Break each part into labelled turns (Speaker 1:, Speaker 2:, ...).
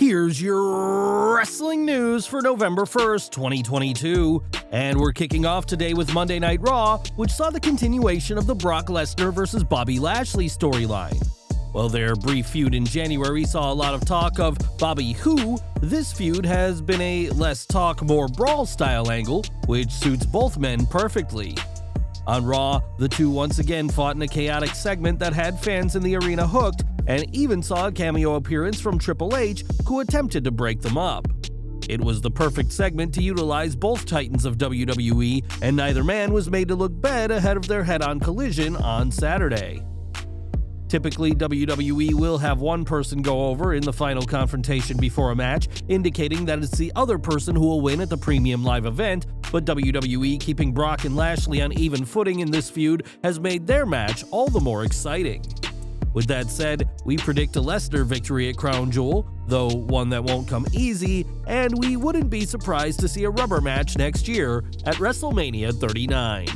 Speaker 1: Here's your wrestling news for November 1st, 2022. And we're kicking off today with Monday Night Raw, which saw the continuation of the Brock Lesnar vs. Bobby Lashley storyline. While their brief feud in January saw a lot of talk of Bobby Who, this feud has been a less talk, more brawl style angle, which suits both men perfectly. On Raw, the two once again fought in a chaotic segment that had fans in the arena hooked, and even saw a cameo appearance from Triple H, who attempted to break them up. It was the perfect segment to utilize both titans of WWE, and neither man was made to look bad ahead of their head-on collision on Saturday. Typically, WWE will have one person go over in the final confrontation before a match, indicating that it's the other person who will win at the premium live event, but WWE keeping Brock and Lashley on even footing in this feud has made their match all the more exciting. With that said, we predict a Lesnar victory at Crown Jewel, though one that won't come easy, and we wouldn't be surprised to see a rubber match next year at WrestleMania 39.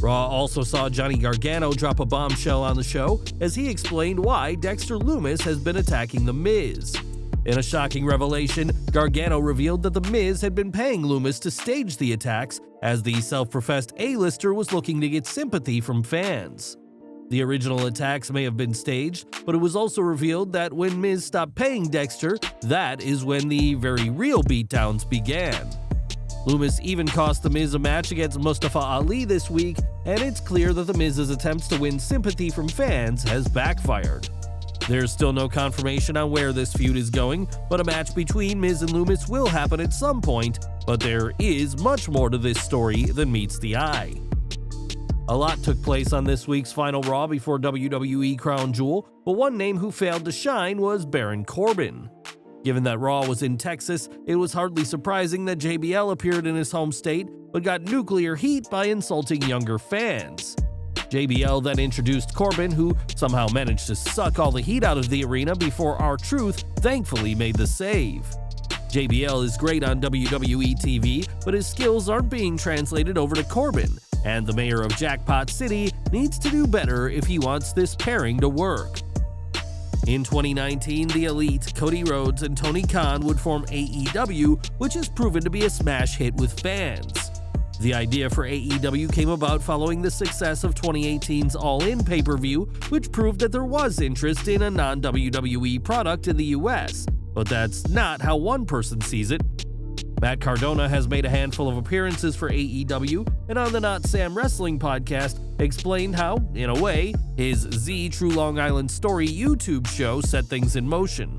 Speaker 1: Raw also saw Johnny Gargano drop a bombshell on the show as he explained why Dexter Lumis has been attacking The Miz. In a shocking revelation, Gargano revealed that The Miz had been paying Lumis to stage the attacks as the self-professed A-lister was looking to get sympathy from fans. The original attacks may have been staged, but it was also revealed that when Miz stopped paying Dexter, that is when the very real beatdowns began. Lumis even cost The Miz a match against Mustafa Ali this week, and it's clear that The Miz's attempts to win sympathy from fans has backfired. There's still no confirmation on where this feud is going, but a match between Miz and Lumis will happen at some point, but there is much more to this story than meets the eye. A lot took place on this week's final Raw before WWE Crown Jewel, but one name who failed to shine was Baron Corbin. Given that Raw was in Texas, it was hardly surprising that JBL appeared in his home state, but got nuclear heat by insulting younger fans. JBL then introduced Corbin, who somehow managed to suck all the heat out of the arena before R-Truth thankfully made the save. JBL is great on WWE TV, but his skills aren't being translated over to Corbin, and the mayor of Jackpot City needs to do better if he wants this pairing to work. In 2019, the Elite, Cody Rhodes, and Tony Khan would form AEW, which has proven to be a smash hit with fans. The idea for AEW came about following the success of 2018's All In pay-per-view, which proved that there was interest in a non-WWE product in the US, but that's not how one person sees it. Matt Cardona has made a handful of appearances for AEW, and on the Not Sam Wrestling podcast, explained how, in a way, his Z True Long Island Story YouTube show set things in motion.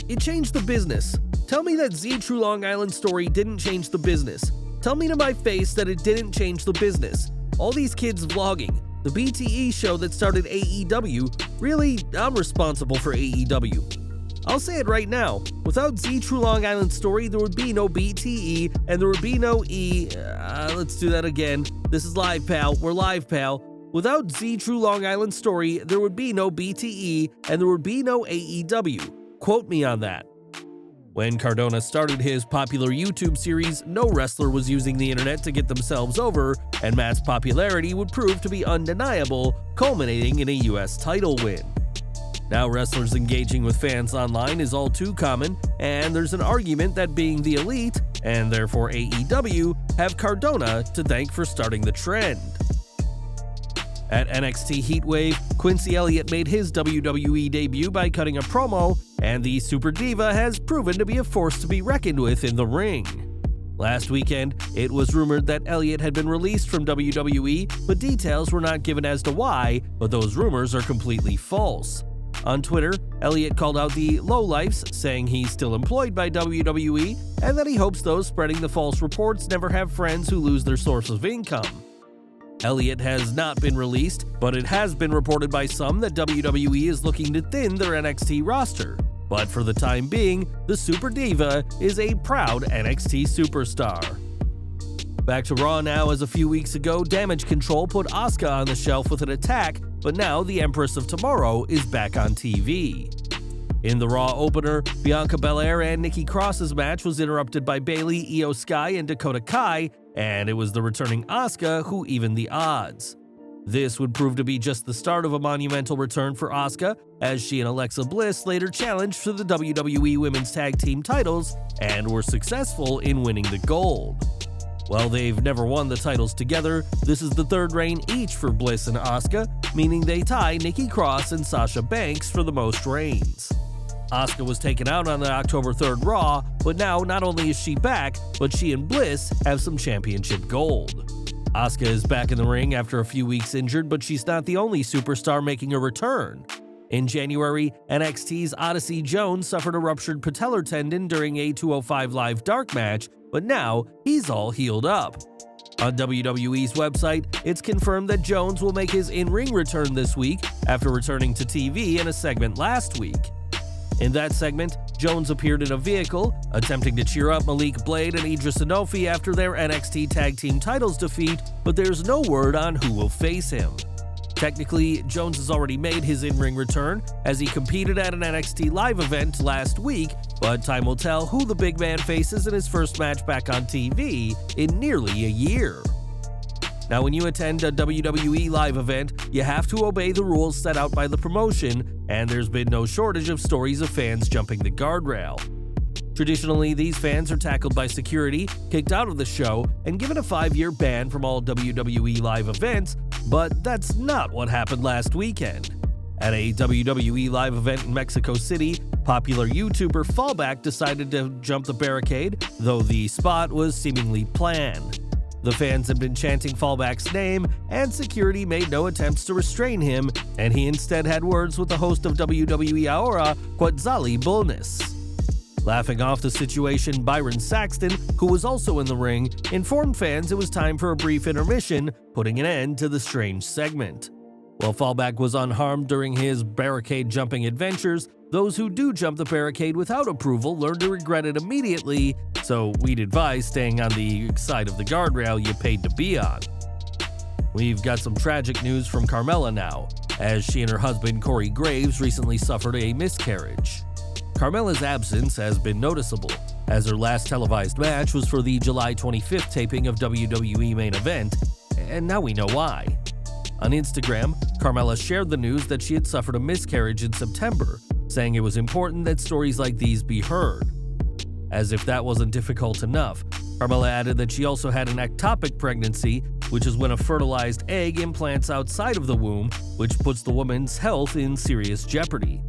Speaker 1: It changed the business. Tell me that Z True Long Island Story didn't change the business. Tell me to my face that it didn't change the business. All these kids vlogging, the BTE show that started AEW, really, I'm responsible for AEW. I'll say it right now, without Z True Long Island Story, there would be no BTE, and there would be no let's do that again. This is live, pal. We're live, pal. Without Z True Long Island Story, there would be no BTE, and there would be no AEW. Quote me on that. When Cardona started his popular YouTube series, no wrestler was using the internet to get themselves over, and Matt's popularity would prove to be undeniable, culminating in a US title win. Now wrestlers engaging with fans online is all too common, and there's an argument that being the Elite, and therefore AEW, have Cardona to thank for starting the trend. At NXT Heatwave, Quincy Elliott made his WWE debut by cutting a promo, and the Super Diva has proven to be a force to be reckoned with in the ring. Last weekend, it was rumored that Elliott had been released from WWE, but details were not given as to why, but those rumors are completely false. On Twitter, Elliott called out the lowlifes, saying he's still employed by WWE and that he hopes those spreading the false reports never have friends who lose their source of income. Elliott has not been released, but it has been reported by some that WWE is looking to thin their NXT roster. But for the time being, the Super Diva is a proud NXT superstar. Back to Raw now, as a few weeks ago, Damage Control put Asuka on the shelf with an attack, but now the Empress of Tomorrow is back on TV. In the Raw opener, Bianca Belair and Nikki Cross's match was interrupted by Bayley, Io Sky, and Dakota Kai, and it was the returning Asuka who evened the odds. This would prove to be just the start of a monumental return for Asuka, as she and Alexa Bliss later challenged for the WWE Women's Tag Team titles and were successful in winning the gold. While they've never won the titles together, this is the third reign each for Bliss and Asuka, meaning they tie Nikki Cross and Sasha Banks for the most reigns. Asuka was taken out on the October 3rd Raw, but now not only is she back, but she and Bliss have some championship gold. Asuka is back in the ring after a few weeks injured, but she's not the only superstar making a return. In January, NXT's Odyssey Jones suffered a ruptured patellar tendon during a 205 Live Dark match, but now he's all healed up. On WWE's website, it's confirmed that Jones will make his in-ring return this week after returning to TV in a segment last week. In that segment, Jones appeared in a vehicle, attempting to cheer up Malik Blade and Idris Sanofi after their NXT Tag Team titles defeat, but there's no word on who will face him. Technically, Jones has already made his in-ring return, as he competed at an NXT Live event last week, but time will tell who the big man faces in his first match back on TV in nearly a year. Now, when you attend a WWE Live event, you have to obey the rules set out by the promotion, and there's been no shortage of stories of fans jumping the guardrail. Traditionally, these fans are tackled by security, kicked out of the show, and given a 5-year ban from all WWE Live events, but that's not what happened last weekend. At a WWE Live event in Mexico City, popular YouTuber Fallback decided to jump the barricade, though the spot was seemingly planned. The fans had been chanting Fallback's name, and security made no attempts to restrain him, and he instead had words with the host of WWE Ahora, Quetzali Bulnes. Laughing off the situation, Byron Saxton, who was also in the ring, informed fans it was time for a brief intermission, putting an end to the strange segment. While Fallback was unharmed during his barricade-jumping adventures, those who do jump the barricade without approval learn to regret it immediately, so we'd advise staying on the side of the guardrail you paid to be on. We've got some tragic news from Carmella now, as she and her husband Corey Graves recently suffered a miscarriage. Carmella's absence has been noticeable, as her last televised match was for the July 25th taping of WWE Main Event, and now we know why. On Instagram, Carmella shared the news that she had suffered a miscarriage in September, saying it was important that stories like these be heard. As if that wasn't difficult enough, Carmella added that she also had an ectopic pregnancy, which is when a fertilized egg implants outside of the womb, which puts the woman's health in serious jeopardy.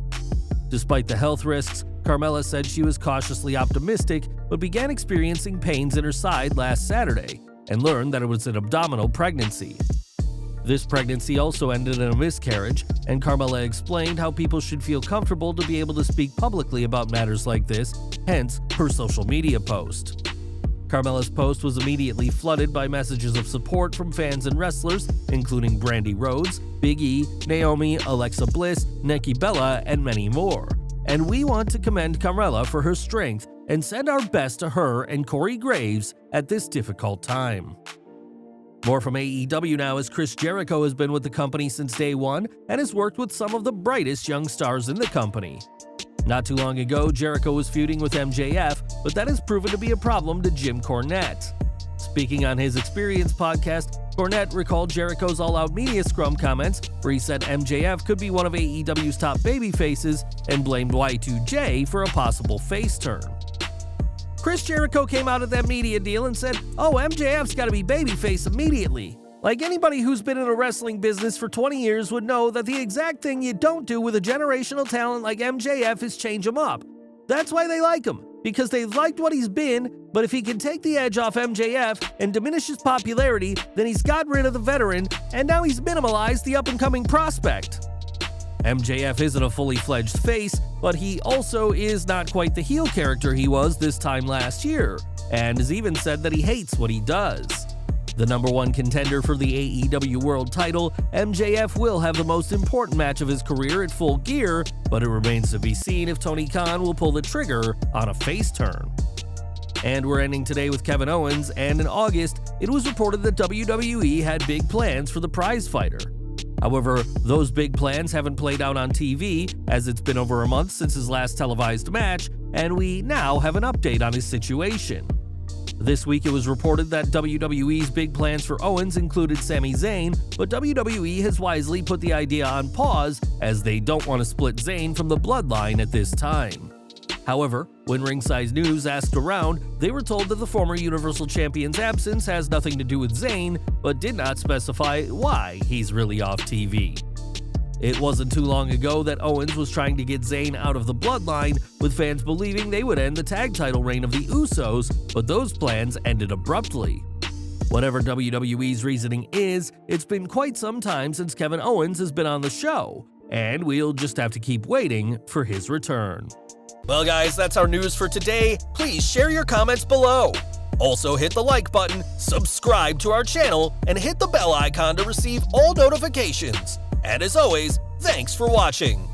Speaker 1: Despite the health risks, Carmella said she was cautiously optimistic, but began experiencing pains in her side last Saturday, and learned that it was an abdominal pregnancy. This pregnancy also ended in a miscarriage, and Carmella explained how people should feel comfortable to be able to speak publicly about matters like this, hence her social media post. Carmella's post was immediately flooded by messages of support from fans and wrestlers, including Brandi Rhodes, Big E, Naomi, Alexa Bliss, Nikki Bella, and many more. And we want to commend Carmella for her strength and send our best to her and Corey Graves at this difficult time. More from AEW now, as Chris Jericho has been with the company since day one and has worked with some of the brightest young stars in the company. Not too long ago, Jericho was feuding with MJF, but that has proven to be a problem to Jim Cornette. Speaking on his Experience podcast, Cornette recalled Jericho's all-out media scrum comments, where he said MJF could be one of AEW's top babyfaces and blamed Y2J for a possible face turn. Chris Jericho came out of that media deal and said, "Oh, MJF's got to be babyface immediately." Like anybody who's been in a wrestling business for 20 years would know that the exact thing you don't do with a generational talent like MJF is change him up. That's why they like him, because they've liked what he's been, but if he can take the edge off MJF and diminish his popularity, then he's got rid of the veteran, and now he's minimalized the up-and-coming prospect. MJF isn't a fully fledged face, but he also is not quite the heel character he was this time last year, and has even said that he hates what he does. The number one contender for the AEW World title, MJF will have the most important match of his career at Full Gear, but it remains to be seen if Tony Khan will pull the trigger on a face turn. And we're ending today with Kevin Owens, and in August, it was reported that WWE had big plans for the prize fighter. However, those big plans haven't played out on TV, as it's been over a month since his last televised match, and we now have an update on his situation. This week it was reported that WWE's big plans for Owens included Sami Zayn, but WWE has wisely put the idea on pause as they don't want to split Zayn from the bloodline at this time. However, when Ringside News asked around, they were told that the former Universal Champion's absence has nothing to do with Zayn, but did not specify why he's really off TV. It wasn't too long ago that Owens was trying to get Zayn out of the bloodline, with fans believing they would end the tag title reign of the Usos, but those plans ended abruptly. Whatever WWE's reasoning is, it's been quite some time since Kevin Owens has been on the show, and we'll just have to keep waiting for his return.
Speaker 2: Well guys, that's our news for today. Please share your comments below. Also hit the like button, subscribe to our channel, and hit the bell icon to receive all notifications. And as always, thanks for watching.